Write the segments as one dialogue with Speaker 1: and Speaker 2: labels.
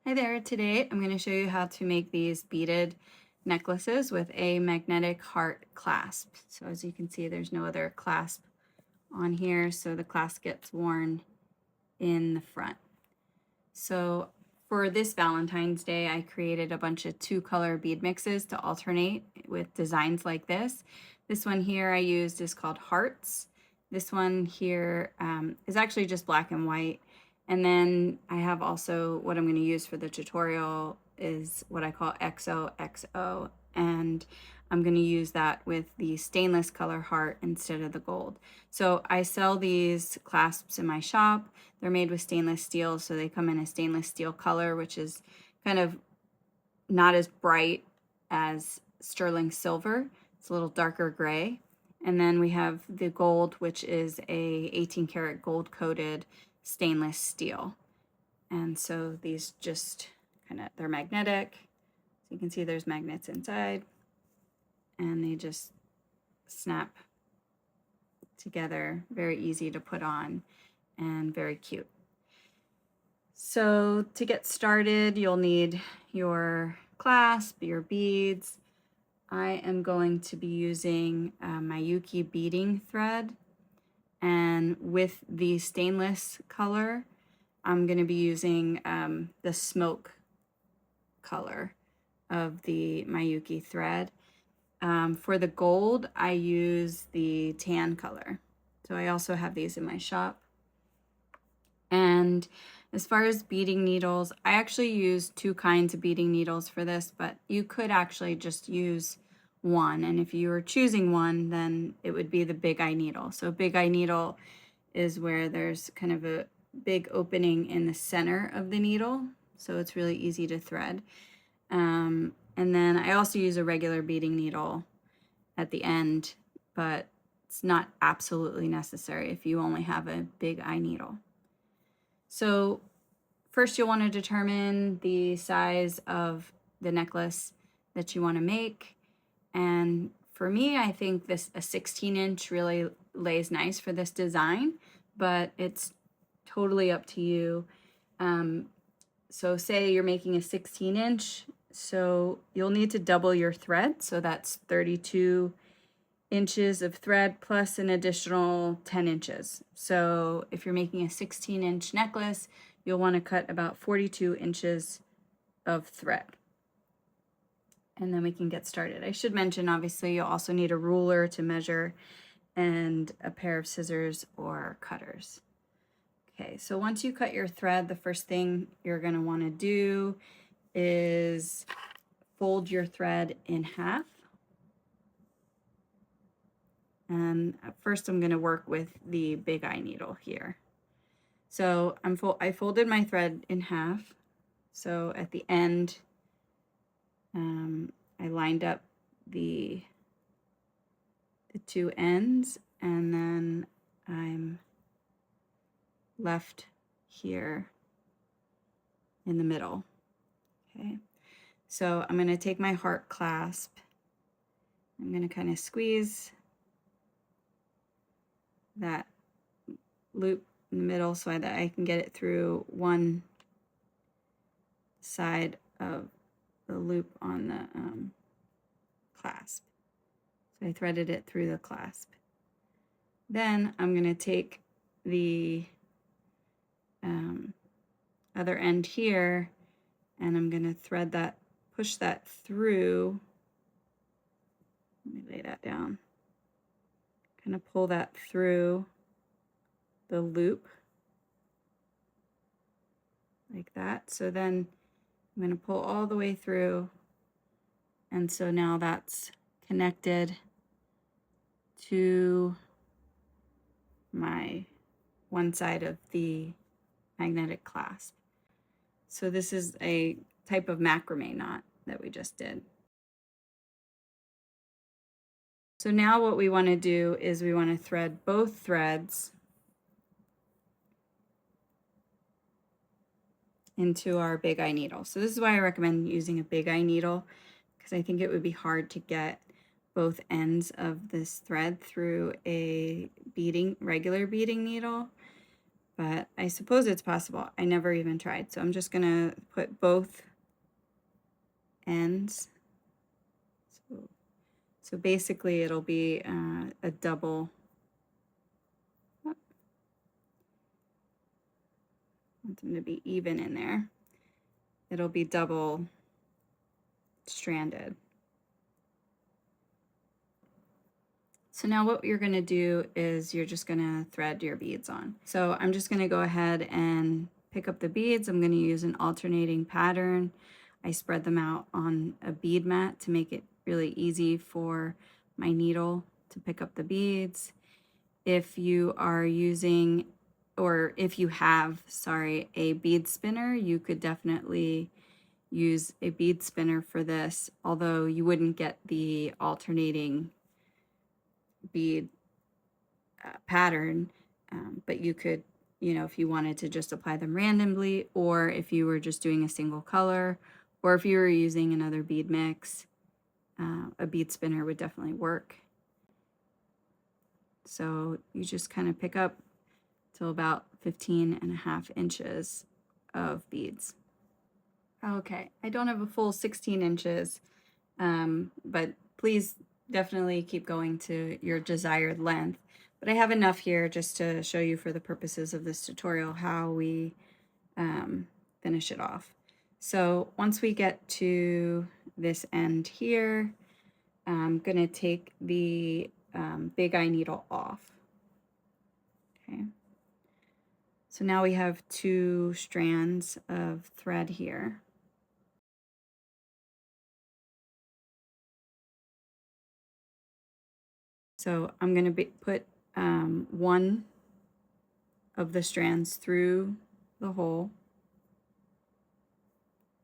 Speaker 1: Hi there, today I'm going to show you how to make these beaded necklaces with a magnetic heart clasp. So as you can see, there's no other clasp on here, so the clasp gets worn in the front. So for this Valentine's Day, I created a bunch of 2-color bead mixes to alternate with designs like this. This one here I used is called Hearts. This one here is actually just black and white. And then I have also what I'm going to use for the tutorial is what I call XOXO, and I'm going to use that with the stainless color heart instead of the gold. So I sell these clasps in my shop. They're made with stainless steel, so they come in a stainless steel color, which is kind of not as bright as sterling silver. It's a little darker gray. And then we have the gold, which is a 18 karat gold coated stainless steel. And so these just they're magnetic. So you can see there's magnets inside, and they just snap together. Very easy to put on and very cute. So to get started, you'll need your clasp, your beads. I am going to be using Miyuki beading thread, and with the stainless color, I'm going to be using the smoke color of the Miyuki thread. For the gold, I use the tan color. So I also have these in my shop. And as far as beading needles, I actually use 2 kinds of beading needles for this, but you could actually just use one. And if you were choosing one, then it would be the big eye needle. So big eye needle is where there's kind of a big opening in the center of the needle, so it's really easy to thread. And then I also use a regular beading needle at the end, but it's not absolutely necessary if you only have a big eye needle. So first you'll want to determine the size of the necklace that you want to make. And for me, I think a 16-inch really lays nice for this design, but it's totally up to you. So say you're making a 16-inch, so you'll need to double your thread. So that's 32 inches of thread plus an additional 10 inches. So if you're making a 16-inch necklace, you'll want to cut about 42 inches of thread. And then we can get started. I should mention, obviously, you'll also need a ruler to measure and a pair of scissors or cutters. Okay, so once you cut your thread, the first thing you're going to want to do is fold your thread in half. And at first I'm going to work with the big eye needle here. So I folded my thread in half. So at the end, I lined up the 2 ends, and then I'm left here in the middle. Okay, so I'm going to take my heart clasp. I'm going to kind of squeeze that loop in the middle so that I can get it through one side of the loop on the clasp. So I threaded it through the clasp. Then I'm going to take the other end here, and I'm going to thread that, push that through. Let me lay that down. Kind of pull that through the loop like that. So then I'm going to pull all the way through, and so now that's connected to my one side of the magnetic clasp. So this is a type of macrame knot that we just did. So now what we want to do is we want to thread both threads into our big eye needle. So this is why I recommend using a big eye needle, because I think it would be hard to get both ends of this thread through a regular beading needle. but I suppose it's possible. I never even tried. So I'm just gonna put both ends. So basically it'll be a double. I want them to be even in there. It'll be double stranded. So now what you're gonna do is you're just gonna thread your beads on. So I'm just gonna go ahead and pick up the beads. I'm gonna use an alternating pattern. I spread them out on a bead mat to make it really easy for my needle to pick up the beads. If you are using, or if you have, sorry, a bead spinner, you could definitely use a bead spinner for this, although you wouldn't get the alternating bead pattern, but you could, you know, if you wanted to just apply them randomly, or if you were just doing a single color, or if you were using another bead mix, a bead spinner would definitely work. So you just kind of pick up till about 15.5 inches of beads. Okay, I don't have a full 16 inches, but please definitely keep going to your desired length. But I have enough here just to show you for the purposes of this tutorial how we finish it off. So once we get to this end here, I'm going to take the big eye needle off. Okay. So now we have 2 strands of thread here. So I'm going to put one of the strands through the hole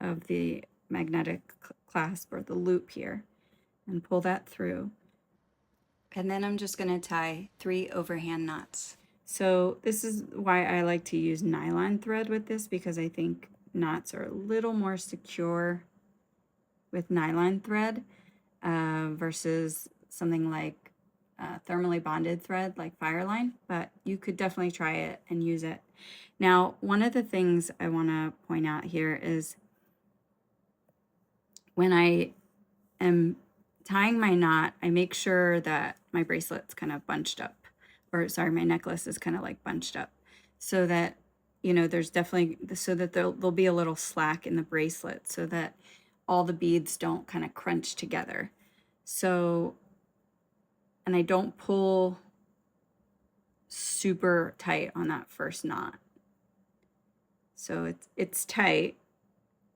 Speaker 1: of the magnetic clasp or the loop here and pull that through. And then I'm just going to tie 3 overhand knots. So this is why I like to use nylon thread with this, because I think knots are a little more secure with nylon thread versus something like thermally bonded thread like Fireline, but you could definitely try it and use it. Now, one of the things I want to point out here is when I am tying my knot, I make sure that my bracelet's kind of bunched up, or sorry, my necklace is kind of like bunched up, so that, you know, there's definitely, so that there'll be a little slack in the bracelet so that all the beads don't kind of crunch together. So, and I don't pull super tight on that first knot. So it's tight,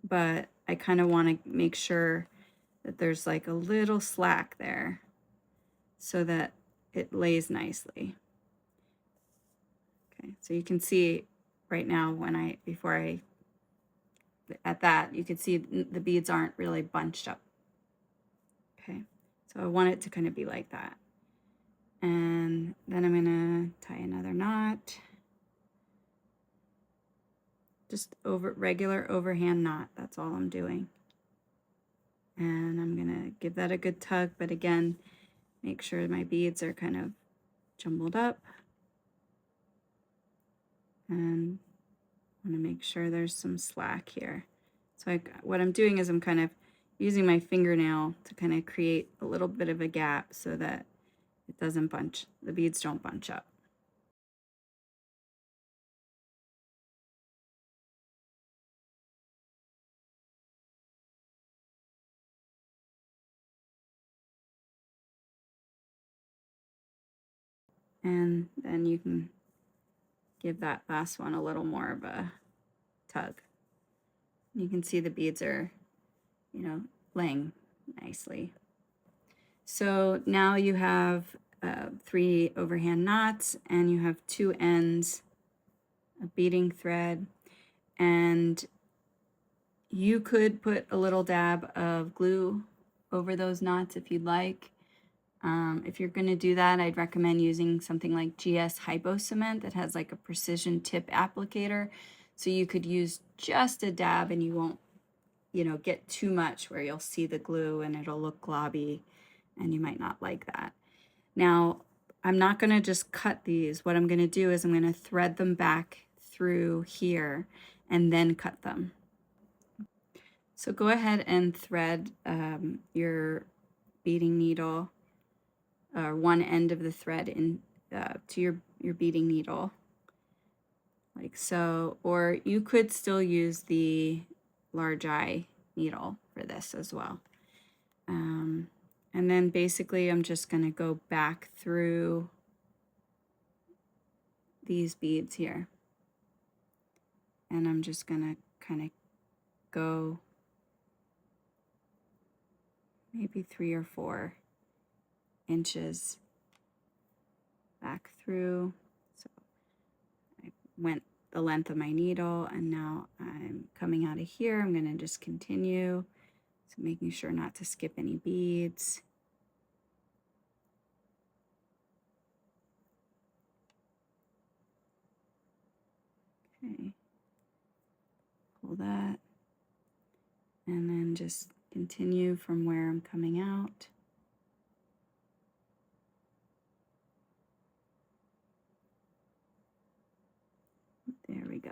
Speaker 1: but I kind of want to make sure that there's like a little slack there so that it lays nicely. Okay, so you can see right now when before I, at that, you can see the beads aren't really bunched up. Okay, so I want it to kind of be like that. And then I'm gonna tie another knot. Just regular overhand knot, that's all I'm doing. And I'm gonna give that a good tug, but again, make sure my beads are kind of jumbled up. And I wanna make sure there's some slack here. So what I'm doing is I'm kind of using my fingernail to kind of create a little bit of a gap so that it doesn't bunch, the beads don't bunch up. And then you can give that last one a little more of a tug. You can see the beads are, you know, laying nicely. So now you have 3 overhand knots and you have 2 ends of beading thread, and you could put a little dab of glue over those knots if you'd like. If you're going to do that, I'd recommend using something like GS Hypo Cement that has like a precision tip applicator. So you could use just a dab and you won't, you know, get too much where you'll see the glue and it'll look globby and you might not like that. Now, I'm not going to just cut these. What I'm going to do is I'm going to thread them back through here and then cut them. So go ahead and thread your beading needle, one end of the thread in to your beading needle, like so. Or you could still use the large eye needle for this as well. And then basically I'm just going to go back through these beads here. And I'm just going to kind of go maybe 3 or 4 inches back through. So I went the length of my needle, and now I'm coming out of here. I'm going to just continue. So making sure not to skip any beads. Okay. Pull that. And then just continue from where I'm coming out. There we go.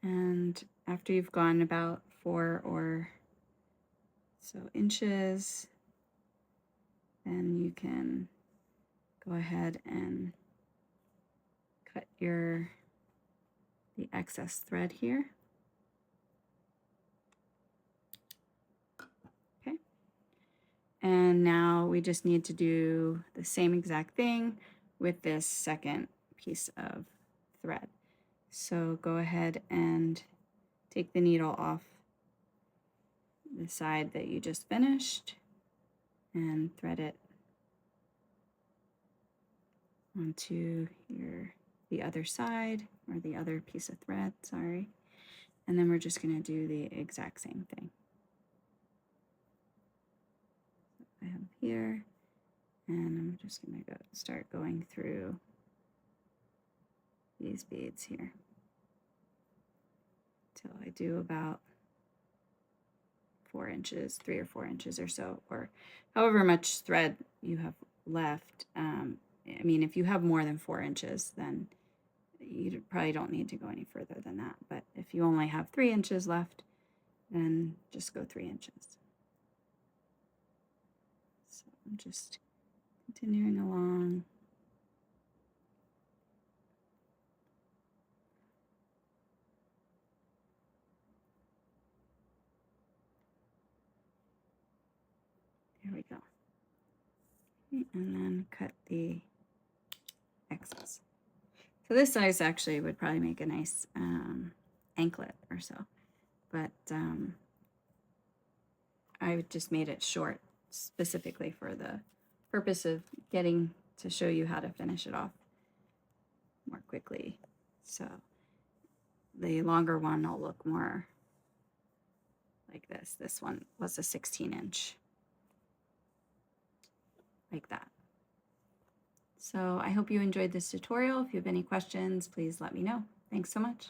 Speaker 1: And after you've gone about 4 or so inches, then you can go ahead and cut the excess thread here. Okay. And now we just need to do the same exact thing with this second piece of thread. So go ahead and take the needle off the side that you just finished and thread it onto the other side, or the other piece of thread, sorry. And then we're just going to do the exact same thing. I have here, and I'm just going to start going through these beads here till I do about 4 inches, 3 or 4 inches or so, or however much thread you have left. I mean, if you have more than 4 inches, then you probably don't need to go any further than that. But if you only have 3 inches left, then just go 3 inches. So I'm just continuing along. There we go. And then cut the excess. So this size actually would probably make a nice anklet or so, but I just made it short specifically for the purpose of getting to show you how to finish it off more quickly. So the longer one will look more like this. This one was a 16-inch, like that. So I hope you enjoyed this tutorial. If you have any questions, please let me know. Thanks so much.